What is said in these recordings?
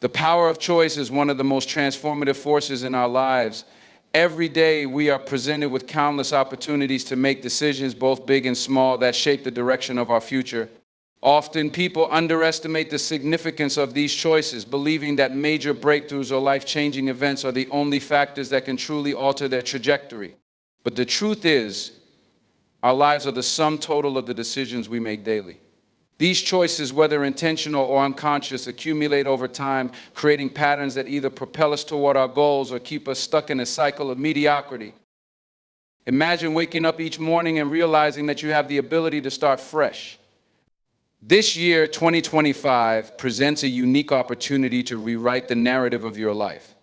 The power of choice is one of the most transformative forces in our lives. Every day we are presented with countless opportunities to make decisions, both big and small, that shape the direction of our future. Often people underestimate the significance of these choices, believing that major breakthroughs or life-changing events are the only factors that can truly alter their trajectory. But the truth is, our lives are the sum total of the decisions we make daily. These choices, whether intentional or unconscious, accumulate over time, creating patterns that either propel us toward our goals or keep us stuck in a cycle of mediocrity. Imagine waking up each morning and realizing that you have the ability to start fresh. This year, 2025, presents a unique opportunity to rewrite the narrative of your life.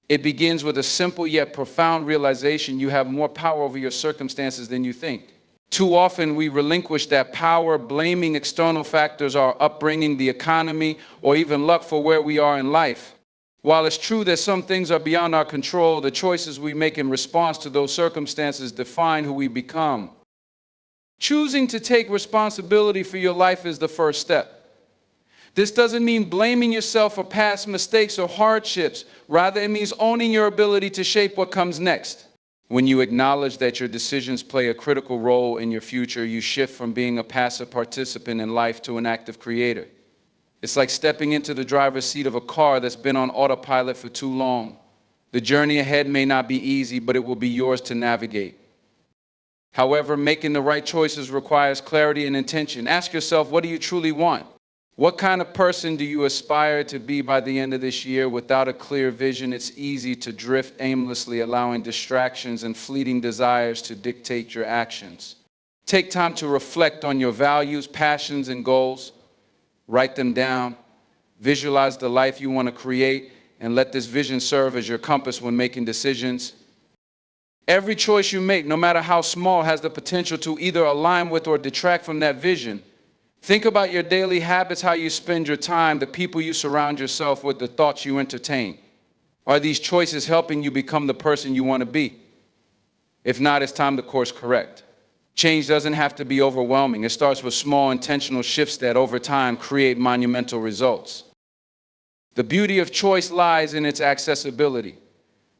It begins with a simple yet profound realization: you have more power over your circumstances than you think. Too often we relinquish that power, blaming external factors, our upbringing, the economy, or even luck for where we are in life. While it's true that some things are beyond our control, the choices we make in response to those circumstances define who we become. Choosing to take responsibility for your life is the first step. This doesn't mean blaming yourself for past mistakes or hardships. Rather, it means owning your ability to shape what comes next. When you acknowledge that your decisions play a critical role in your future, you shift from being a passive participant in life to an active creator. It's like stepping into the driver's seat of a car that's been on autopilot for too long. The journey ahead may not be easy, but it will be yours to navigate. However, making the right choices requires clarity and intention. Ask yourself, what do you truly want? What kind of person do you aspire to be by the end of this year? Without a clear vision, it's easy to drift aimlessly, allowing distractions and fleeting desires to dictate your actions. Take time to reflect on your values, passions, and goals. Write them down. Visualize the life you want to create, and let this vision serve as your compass when making decisions. Every choice you make, no matter how small, has the potential to either align with or detract from that vision. Think about your daily habits, how you spend your time, the people you surround yourself with, the thoughts you entertain. Are these choices helping you become the person you want to be? If not, it's time to course correct. Change doesn't have to be overwhelming. It starts with small intentional shifts that over time create monumental results. The beauty of choice lies in its accessibility.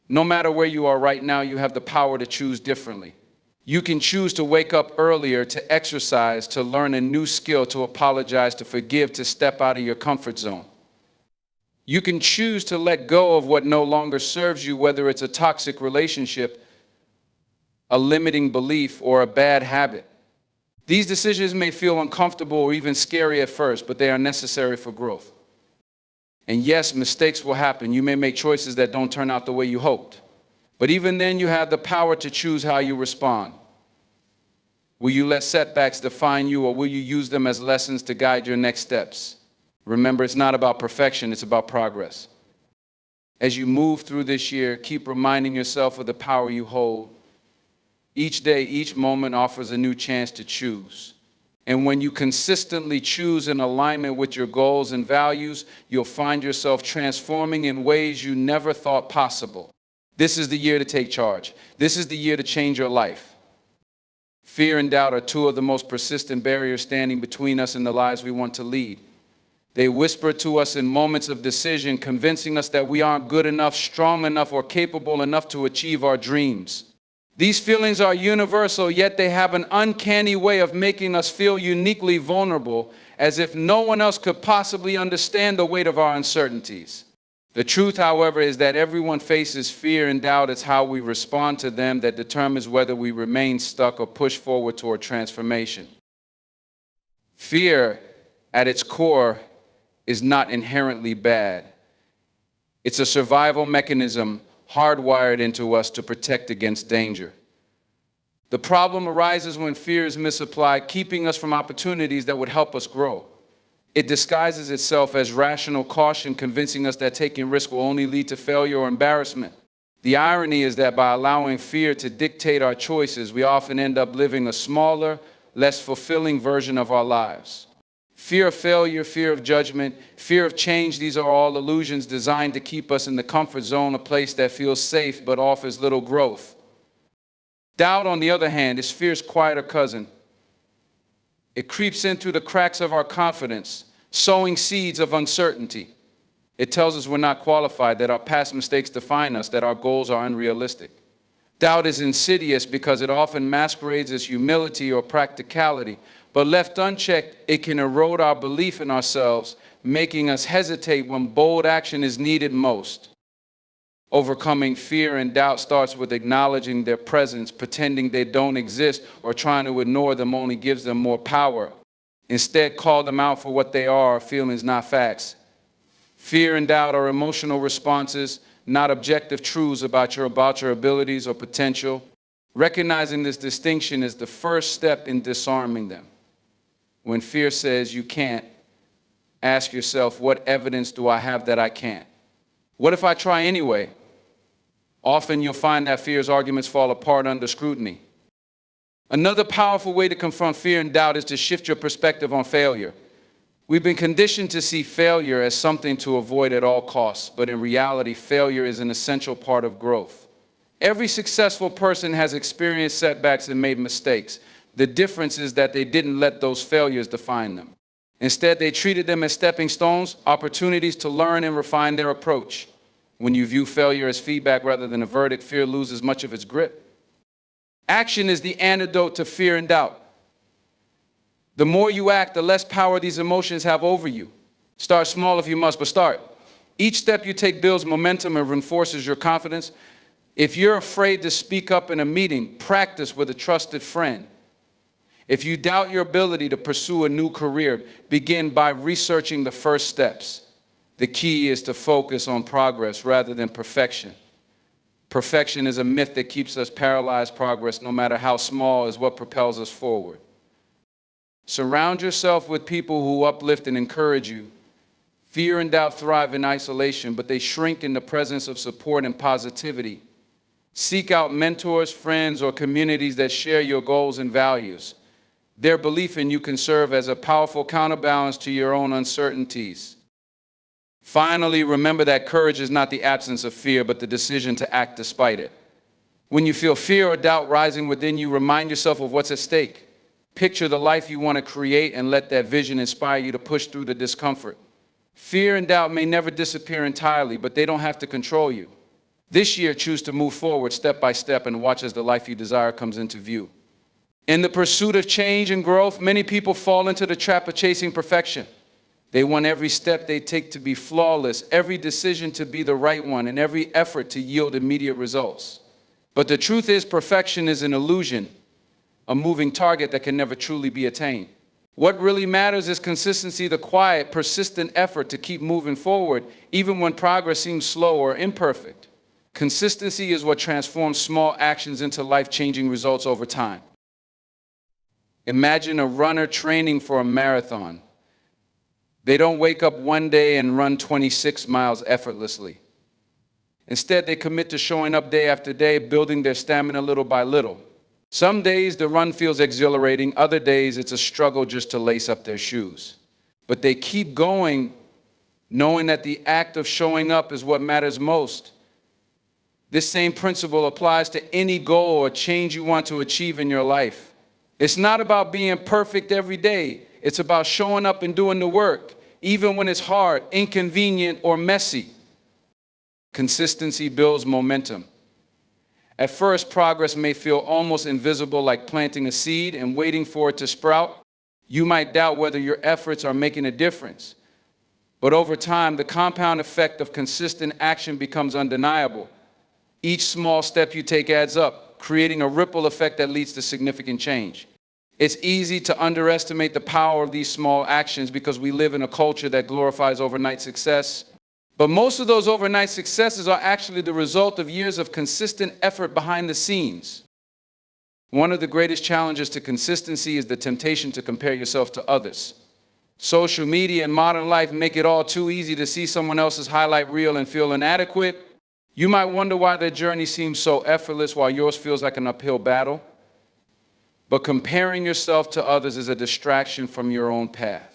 No matter where you are right now, you have the power to choose differently. You can choose to wake up earlier, to exercise, to learn a new skill, to apologize, to forgive, to step out of your comfort zone. You can choose to let go of what no longer serves you, whether it's a toxic relationship, a limiting belief, or a bad habit. These decisions may feel uncomfortable or even scary at first, but they are necessary for growth. And yes, mistakes will happen. You may make choices that don't turn out the way you hoped. But even then, you have the power to choose how you respond. Will you let setbacks define you, or will you use them as lessons to guide your next steps? Remember, it's not about perfection, it's about progress. As you move through this year, keep reminding yourself of the power you hold. Each day, each moment offers a new chance to choose. And when you consistently choose in alignment with your goals and values, you'll find yourself transforming in ways you never thought possible. This is the year to take charge. This is the year to change your life. Fear and doubt are two of the most persistent barriers standing between us and the lives we want to lead. They whisper to us in moments of decision, convincing us that we aren't good enough, strong enough, or capable enough to achieve our dreams. These feelings are universal, yet they have an uncanny way of making us feel uniquely vulnerable, as if no one else could possibly understand the weight of our uncertainties. The truth, however, is that everyone faces fear and doubt. It's how we respond to them that determines whether we remain stuck or push forward toward transformation. Fear, at its core, is not inherently bad. It's a survival mechanism hardwired into us to protect against danger. The problem arises when fear is misapplied, keeping us from opportunities that would help us grow. It disguises itself as rational caution, convincing us that taking risk will only lead to failure or embarrassment. The irony is that by allowing fear to dictate our choices, we often end up living a smaller, less fulfilling version of our lives. Fear of failure, fear of judgment, fear of change, these are all illusions designed to keep us in the comfort zone, a place that feels safe but offers little growth. Doubt, on the other hand, is fear's quieter cousin. It creeps in through the cracks of our confidence, sowing seeds of uncertainty. It tells us we're not qualified, that our past mistakes define us, that our goals are unrealistic. Doubt is insidious because it often masquerades as humility or practicality, but left unchecked, it can erode our belief in ourselves, making us hesitate when bold action is needed most. Overcoming fear and doubt starts with acknowledging their presence. Pretending they don't exist or trying to ignore them only gives them more power. Instead, call them out for what they are, feelings, not facts. Fear and doubt are emotional responses, not objective truths about your abilities or potential. Recognizing this distinction is the first step in disarming them. When fear says you can't, ask yourself, what evidence do I have that I can't? What if I try anyway? Often you'll find that fear's arguments fall apart under scrutiny. Another powerful way to confront fear and doubt is to shift your perspective on failure. We've been conditioned to see failure as something to avoid at all costs, but in reality, failure is an essential part of growth. Every successful person has experienced setbacks and made mistakes. The difference is that they didn't let those failures define them. Instead, they treated them as stepping stones, opportunities to learn and refine their approach. When you view failure as feedback rather than a verdict, fear loses much of its grip. Action is the antidote to fear and doubt. The more you act, the less power these emotions have over you. Start small if you must, but start. Each step you take builds momentum and reinforces your confidence. If you're afraid to speak up in a meeting, practice with a trusted friend. If you doubt your ability to pursue a new career, begin by researching the first steps. The key is to focus on progress rather than perfection. Perfection is a myth that keeps us paralyzed. Progress, no matter how small, is what propels us forward. Surround yourself with people who uplift and encourage you. Fear and doubt thrive in isolation, but they shrink in the presence of support and positivity. Seek out mentors, friends, or communities that share your goals and values. Their belief in you can serve as a powerful counterbalance to your own uncertainties. Finally, remember that courage is not the absence of fear, but the decision to act despite it. When you feel fear or doubt rising within you, remind yourself of what's at stake. Picture the life you want to create and let that vision inspire you to push through the discomfort. Fear and doubt may never disappear entirely, but they don't have to control you. This year, choose to move forward step by step and watch as the life you desire comes into view. In the pursuit of change and growth, many people fall into the trap of chasing perfection. They want every step they take to be flawless, every decision to be the right one, and every effort to yield immediate results. But the truth is, perfection is an illusion, a moving target that can never truly be attained. What really matters is consistency, the quiet, persistent effort to keep moving forward, even when progress seems slow or imperfect. Consistency is what transforms small actions into life-changing results over time. Imagine a runner training for a marathon. They don't wake up one day and run 26 miles effortlessly. Instead, they commit to showing up day after day, building their stamina little by little. Some days the run feels exhilarating, other days it's a struggle just to lace up their shoes. But they keep going, knowing that the act of showing up is what matters most. This same principle applies to any goal or change you want to achieve in your life. It's not about being perfect every day. It's about showing up and doing the work, even when it's hard, inconvenient, or messy. Consistency builds momentum. At first, progress may feel almost invisible, like planting a seed and waiting for it to sprout. You might doubt whether your efforts are making a difference. But over time, the compound effect of consistent action becomes undeniable. Each small step you take adds up, creating a ripple effect that leads to significant change. It's easy to underestimate the power of these small actions because we live in a culture that glorifies overnight success. But most of those overnight successes are actually the result of years of consistent effort behind the scenes. One of the greatest challenges to consistency is the temptation to compare yourself to others. Social media and modern life make it all too easy to see someone else's highlight reel and feel inadequate. You might wonder why their journey seems so effortless while yours feels like an uphill battle. But comparing yourself to others is a distraction from your own path.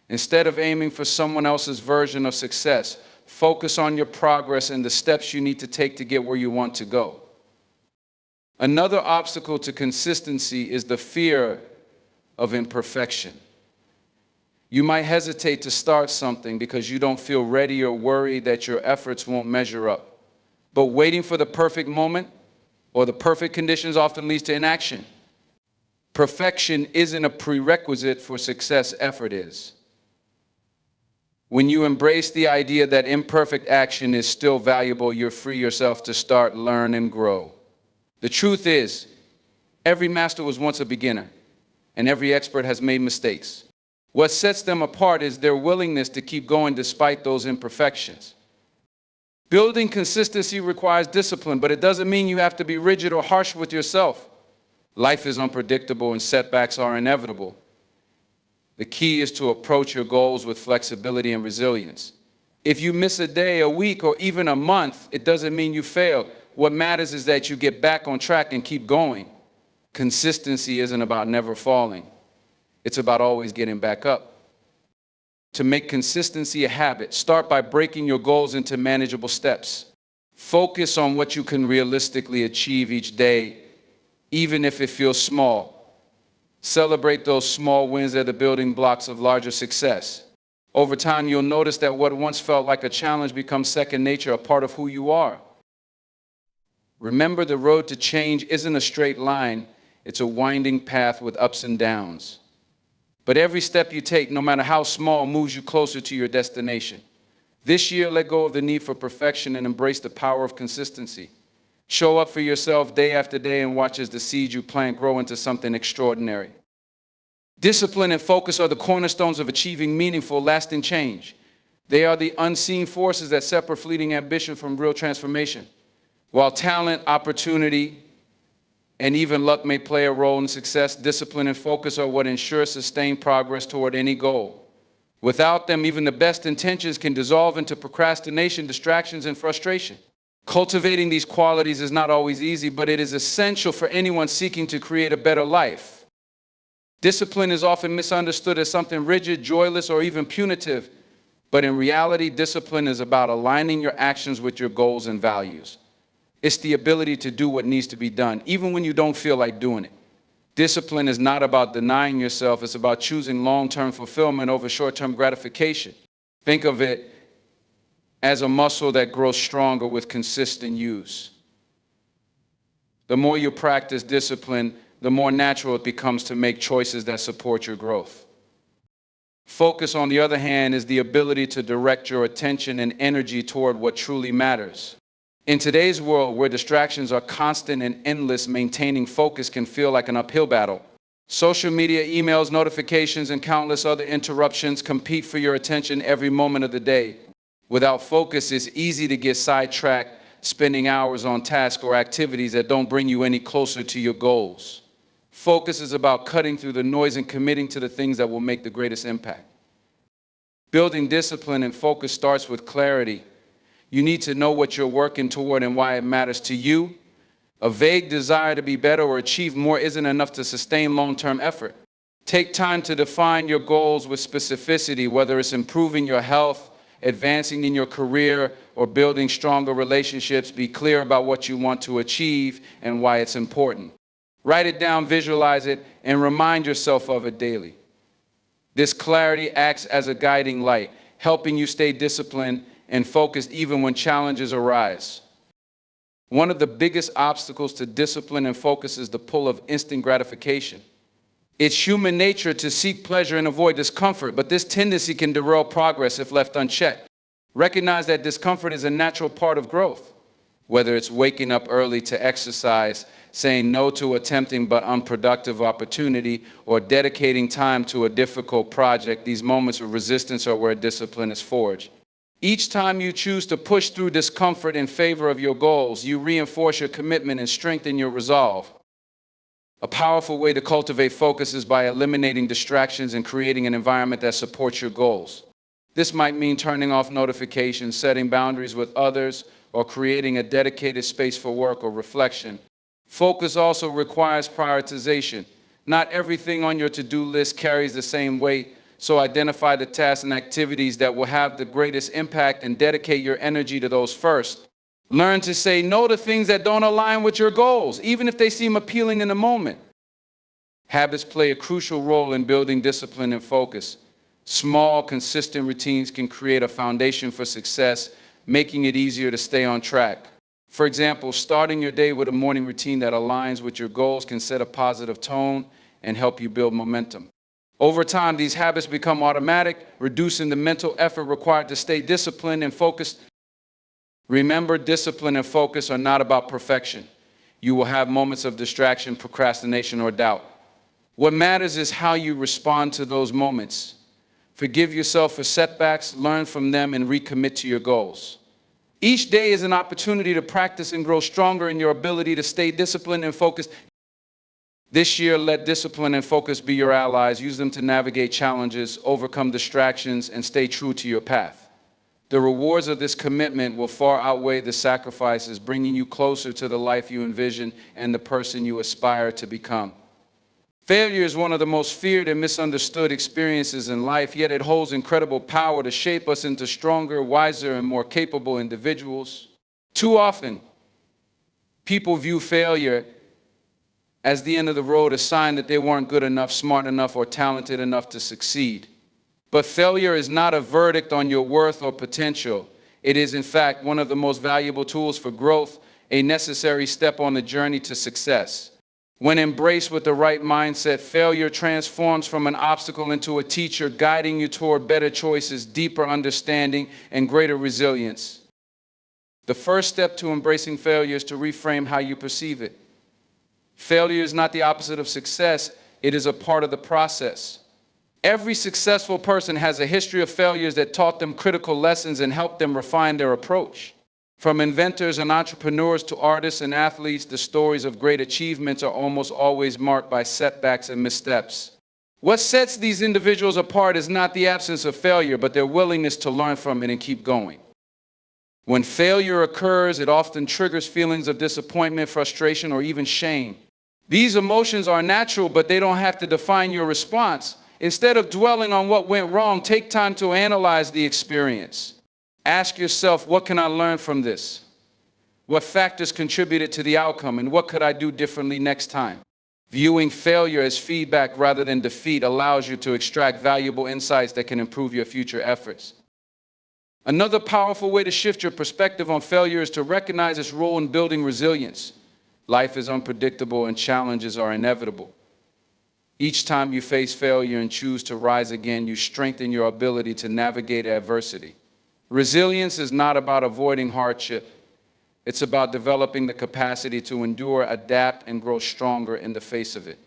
Instead of aiming for someone else's version of success, focus on your progress and the steps you need to take to get where you want to go. Another obstacle to consistency is the fear of imperfection. You might hesitate to start something because you don't feel ready or worried that your efforts won't measure up. But waiting for the perfect moment or the perfect conditions often leads to inaction. Perfection isn't a prerequisite for success, effort is. When you embrace the idea that imperfect action is still valuable, you free yourself to start, learn, and grow. The truth is, every master was once a beginner, and every expert has made mistakes. What sets them apart is their willingness to keep going despite those imperfections. Building consistency requires discipline, but it doesn't mean you have to be rigid or harsh with yourself. Life is unpredictable and setbacks are inevitable. The key is to approach your goals with flexibility and resilience. If you miss a day, a week, or even a month, it doesn't mean you failed. What matters is that you get back on track and keep going. Consistency isn't about never falling. It's about always getting back up. To make consistency a habit, start by breaking your goals into manageable steps. Focus on what you can realistically achieve each day, even if it feels small. Celebrate those small wins that are the building blocks of larger success. Over time, you'll notice that what once felt like a challenge becomes second nature, a part of who you are. Remember, the road to change isn't a straight line. It's a winding path with ups and downs. But every step you take, no matter how small, moves you closer to your destination. This year, let go of the need for perfection and embrace the power of consistency. Show up for yourself day after day and watch as the seeds you plant grow into something extraordinary. Discipline and focus are the cornerstones of achieving meaningful, lasting change. They are the unseen forces that separate fleeting ambition from real transformation. While talent, opportunity, and even luck may play a role in success, discipline and focus are what ensure sustained progress toward any goal. Without them, even the best intentions can dissolve into procrastination, distractions, and frustration. Cultivating these qualities is not always easy, but it is essential for anyone seeking to create a better life. Discipline is often misunderstood as something rigid, joyless, or even punitive. But in reality, discipline is about aligning your actions with your goals and values. It's the ability to do what needs to be done, even when you don't feel like doing it. Discipline is not about denying yourself. It's about choosing long-term fulfillment over short-term gratification. Think of it as a muscle that grows stronger with consistent use. The more you practice discipline, the more natural it becomes to make choices that support your growth. Focus, on the other hand, is the ability to direct your attention and energy toward what truly matters. In today's world, where distractions are constant and endless, maintaining focus can feel like an uphill battle. Social media, emails, notifications, and countless other interruptions compete for your attention every moment of the day. Without focus, it's easy to get sidetracked, spending hours on tasks or activities that don't bring you any closer to your goals. Focus is about cutting through the noise and committing to the things that will make the greatest impact. Building discipline and focus starts with clarity. You need to know what you're working toward and why it matters to you. A vague desire to be better or achieve more isn't enough to sustain long-term effort. Take time to define your goals with specificity, whether it's improving your health, advancing in your career, or building stronger relationships. Be clear about what you want to achieve and why it's important. Write it down, visualize it, and remind yourself of it daily. This clarity acts as a guiding light, helping you stay disciplined and focused even when challenges arise. One of the biggest obstacles to discipline and focus is the pull of instant gratification. It's human nature to seek pleasure and avoid discomfort, but this tendency can derail progress if left unchecked. Recognize that discomfort is a natural part of growth. Whether it's waking up early to exercise, saying no to a tempting but unproductive opportunity, or dedicating time to a difficult project, these moments of resistance are where discipline is forged. Each time you choose to push through discomfort in favor of your goals, you reinforce your commitment and strengthen your resolve. A powerful way to cultivate focus is by eliminating distractions and creating an environment that supports your goals. This might mean turning off notifications, setting boundaries with others, or creating a dedicated space for work or reflection. Focus also requires prioritization. Not everything on your to-do list carries the same weight. So identify the tasks and activities that will have the greatest impact and dedicate your energy to those first. Learn to say no to things that don't align with your goals, even if they seem appealing in the moment. Habits play a crucial role in building discipline and focus. Small, consistent routines can create a foundation for success, making it easier to stay on track. For example, starting your day with a morning routine that aligns with your goals can set a positive tone and help you build momentum. Over time, these habits become automatic, reducing the mental effort required to stay disciplined and focused. Remember, discipline and focus are not about perfection. You will have moments of distraction, procrastination, or doubt. What matters is how you respond to those moments. Forgive yourself for setbacks, learn from them, and recommit to your goals. Each day is an opportunity to practice and grow stronger in your ability to stay disciplined and focused. This year, let discipline and focus be your allies. Use them to navigate challenges, overcome distractions, and stay true to your path. The rewards of this commitment will far outweigh the sacrifices, bringing you closer to the life you envision and the person you aspire to become. Failure is one of the most feared and misunderstood experiences in life, yet it holds incredible power to shape us into stronger, wiser, and more capable individuals. Too often, people view failure as the end of the road, a sign that they weren't good enough, smart enough, or talented enough to succeed. But failure is not a verdict on your worth or potential. It is, in fact, one of the most valuable tools for growth, a necessary step on the journey to success. When embraced with the right mindset, failure transforms from an obstacle into a teacher, guiding you toward better choices, deeper understanding, and greater resilience. The first step to embracing failure is to reframe how you perceive it. Failure is not the opposite of success, it is a part of the process. Every successful person has a history of failures that taught them critical lessons and helped them refine their approach. From inventors and entrepreneurs to artists and athletes, the stories of great achievements are almost always marked by setbacks and missteps. What sets these individuals apart is not the absence of failure, but their willingness to learn from it and keep going. When failure occurs, it often triggers feelings of disappointment, frustration, or even shame. These emotions are natural, but they don't have to define your response. Instead of dwelling on what went wrong, take time to analyze the experience. Ask yourself, what can I learn from this? What factors contributed to the outcome, and what could I do differently next time? Viewing failure as feedback rather than defeat allows you to extract valuable insights that can improve your future efforts. Another powerful way to shift your perspective on failure is to recognize its role in building resilience. Life is unpredictable and challenges are inevitable. Each time you face failure and choose to rise again, you strengthen your ability to navigate adversity. Resilience is not about avoiding hardship. It's about developing the capacity to endure, adapt, and grow stronger in the face of it.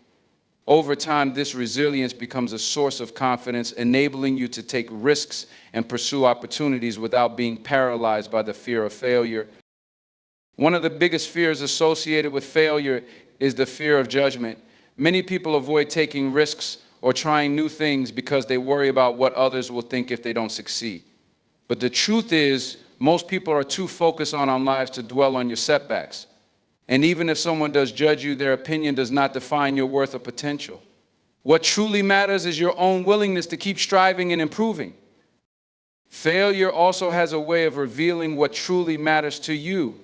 Over time, this resilience becomes a source of confidence, enabling you to take risks and pursue opportunities without being paralyzed by the fear of failure. One of the biggest fears associated with failure is the fear of judgment. Many people avoid taking risks or trying new things because they worry about what others will think if they don't succeed. But the truth is, most people are too focused on lives to dwell on your setbacks. And even if someone does judge you, their opinion does not define your worth or potential. What truly matters is your own willingness to keep striving and improving. Failure also has a way of revealing what truly matters to you.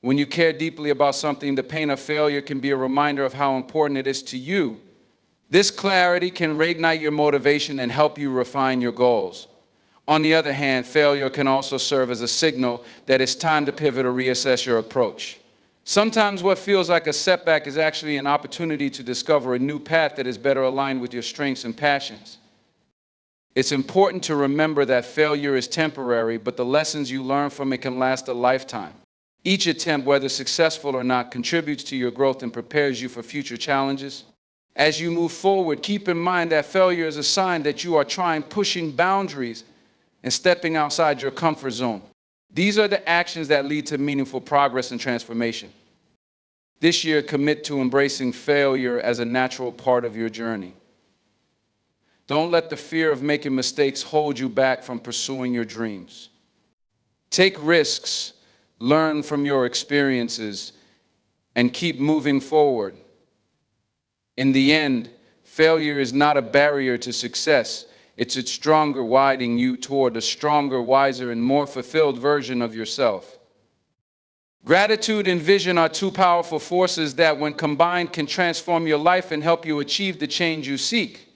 When you care deeply about something, the pain of failure can be a reminder of how important it is to you. This clarity can reignite your motivation and help you refine your goals. On the other hand, failure can also serve as a signal that it's time to pivot or reassess your approach. Sometimes what feels like a setback is actually an opportunity to discover a new path that is better aligned with your strengths and passions. It's important to remember that failure is temporary, but the lessons you learn from it can last a lifetime. Each attempt, whether successful or not, contributes to your growth and prepares you for future challenges. As you move forward, keep in mind that failure is a sign that you are pushing boundaries and stepping outside your comfort zone. These are the actions that lead to meaningful progress and transformation. This year, commit to embracing failure as a natural part of your journey. Don't let the fear of making mistakes hold you back from pursuing your dreams. Take risks, learn from your experiences, and keep moving forward. In the end, failure is not a barrier to success. It's a stronger widening you toward a stronger, wiser, and more fulfilled version of yourself. Gratitude and vision are two powerful forces that, when combined, can transform your life and help you achieve the change you seek.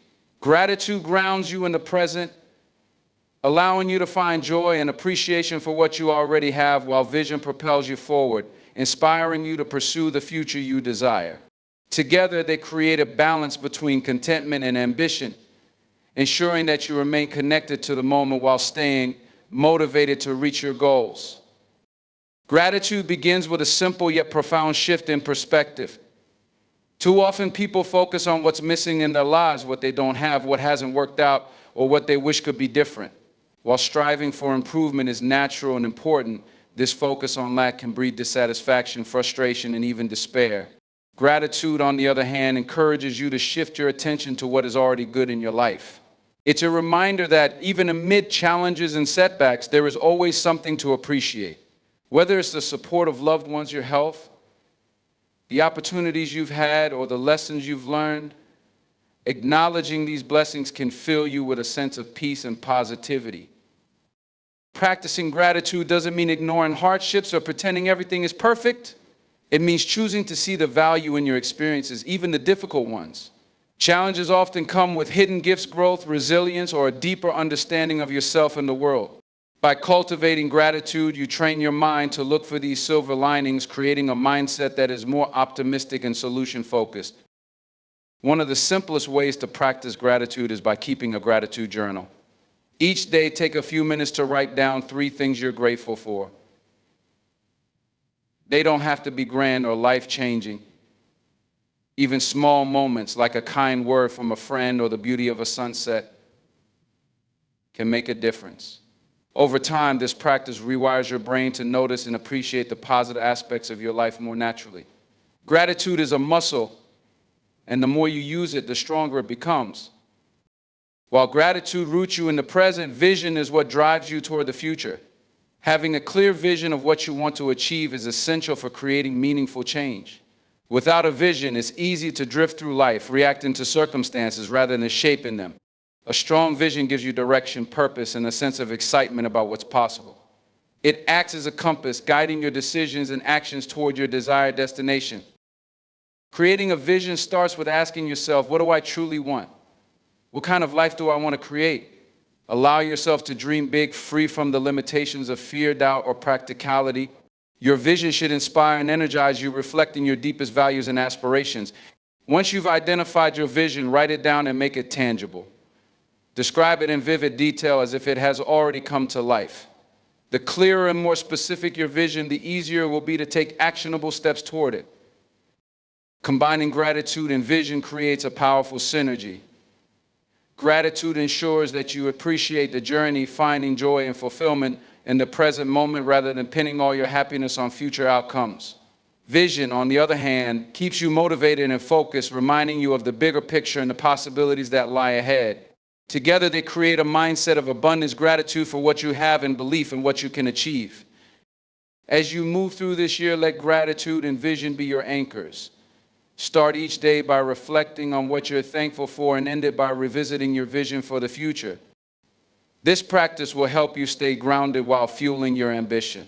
Gratitude grounds you in the present, allowing you to find joy and appreciation for what you already have, while vision propels you forward, inspiring you to pursue the future you desire. Together, they create a balance between contentment and ambition, ensuring that you remain connected to the moment while staying motivated to reach your goals. Gratitude begins with a simple yet profound shift in perspective. Too often, people focus on what's missing in their lives, what they don't have, what hasn't worked out, or what they wish could be different. While striving for improvement is natural and important, this focus on lack can breed dissatisfaction, frustration, and even despair. Gratitude, on the other hand, encourages you to shift your attention to what is already good in your life. It's a reminder that even amid challenges and setbacks, there is always something to appreciate. Whether it's the support of loved ones, your health, the opportunities you've had, or the lessons you've learned, acknowledging these blessings can fill you with a sense of peace and positivity. Practicing gratitude doesn't mean ignoring hardships or pretending everything is perfect. It means choosing to see the value in your experiences, even the difficult ones. Challenges often come with hidden gifts, growth, resilience, or a deeper understanding of yourself and the world. By cultivating gratitude, you train your mind to look for these silver linings, creating a mindset that is more optimistic and solution-focused. One of the simplest ways to practice gratitude is by keeping a gratitude journal. Each day, take a few minutes to write down 3 things you're grateful for. They don't have to be grand or life-changing. Even small moments like a kind word from a friend or the beauty of a sunset can make a difference. Over time, this practice rewires your brain to notice and appreciate the positive aspects of your life more naturally. Gratitude is a muscle, and the more you use it, the stronger it becomes. While gratitude roots you in the present, vision is what drives you toward the future. Having a clear vision of what you want to achieve is essential for creating meaningful change. Without a vision, it's easy to drift through life, reacting to circumstances rather than shaping them. A strong vision gives you direction, purpose, and a sense of excitement about what's possible. It acts as a compass, guiding your decisions and actions toward your desired destination. Creating a vision starts with asking yourself, what do I truly want? What kind of life do I want to create? Allow yourself to dream big, free from the limitations of fear, doubt, or practicality. Your vision should inspire and energize you, reflecting your deepest values and aspirations. Once you've identified your vision, write it down and make it tangible. Describe it in vivid detail as if it has already come to life. The clearer and more specific your vision, the easier it will be to take actionable steps toward it. Combining gratitude and vision creates a powerful synergy. Gratitude ensures that you appreciate the journey, finding joy and fulfillment in the present moment rather than pinning all your happiness on future outcomes. Vision, on the other hand, keeps you motivated and focused, reminding you of the bigger picture and the possibilities that lie ahead. Together, they create a mindset of abundance, gratitude for what you have, and belief in what you can achieve. As you move through this year, let gratitude and vision be your anchors. Start each day by reflecting on what you're thankful for and end it by revisiting your vision for the future. This practice will help you stay grounded while fueling your ambition.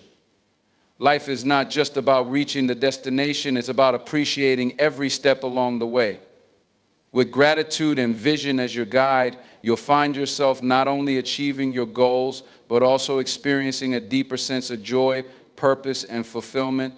Life is not just about reaching the destination, it's about appreciating every step along the way. With gratitude and vision as your guide, you'll find yourself not only achieving your goals, but also experiencing a deeper sense of joy, purpose, and fulfillment.